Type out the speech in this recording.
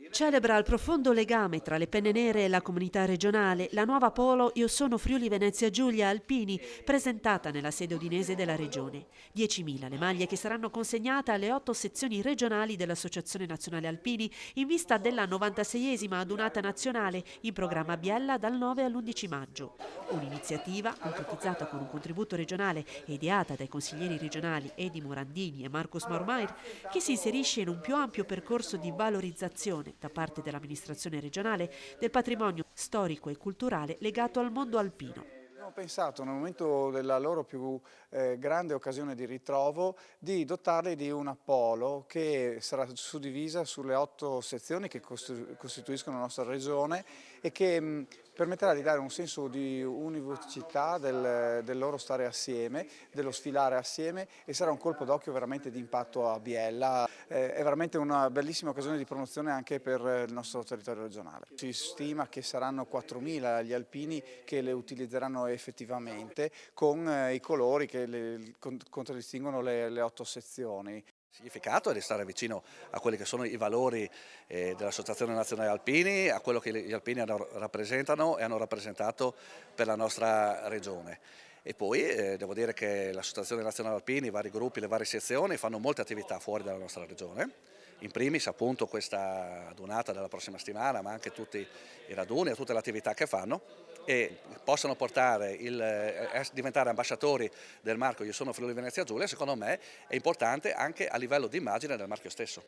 Celebra il profondo legame tra le Penne Nere e la comunità regionale la nuova polo Io sono Friuli Venezia Giulia Alpini, presentata nella sede udinese della regione. 10.000 le maglie che saranno consegnate alle 8 sezioni regionali dell'Associazione Nazionale Alpini in vista della 96esima adunata nazionale in programma a Biella dal 9 all'11 maggio. Un'iniziativa concretizzata con un contributo regionale e ideata dai consiglieri regionali Edi Morandini e Marcos Maurmair, che si inserisce in un più ampio percorso di valorizzazione da parte dell'amministrazione regionale del patrimonio storico e culturale legato al mondo alpino. Abbiamo pensato nel momento della loro più grande occasione di ritrovo di dotarli di una polo che sarà suddivisa sulle 8 sezioni che costituiscono la nostra regione e che permetterà di dare un senso di univocità del loro stare assieme, dello sfilare assieme, e sarà un colpo d'occhio veramente di impatto a Biella. È veramente una bellissima occasione di promozione anche per il nostro territorio regionale. Si stima che saranno 4.000 gli alpini che le utilizzeranno effettivamente con i colori che contraddistinguono le 8 sezioni. Il significato è di stare vicino a quelli che sono i valori dell'Associazione Nazionale Alpini, a quello che gli alpini rappresentano e hanno rappresentato per la nostra regione. E poi devo dire che l'Associazione Nazionale Alpini, i vari gruppi, le varie sezioni fanno molte attività fuori dalla nostra regione. In primis appunto questa adunata della prossima settimana, ma anche tutti i raduni e tutte le attività che fanno, e possono portare diventare ambasciatori del marchio Io sono Friuli Venezia Giulia. Secondo me è importante anche a livello di immagine del marchio stesso.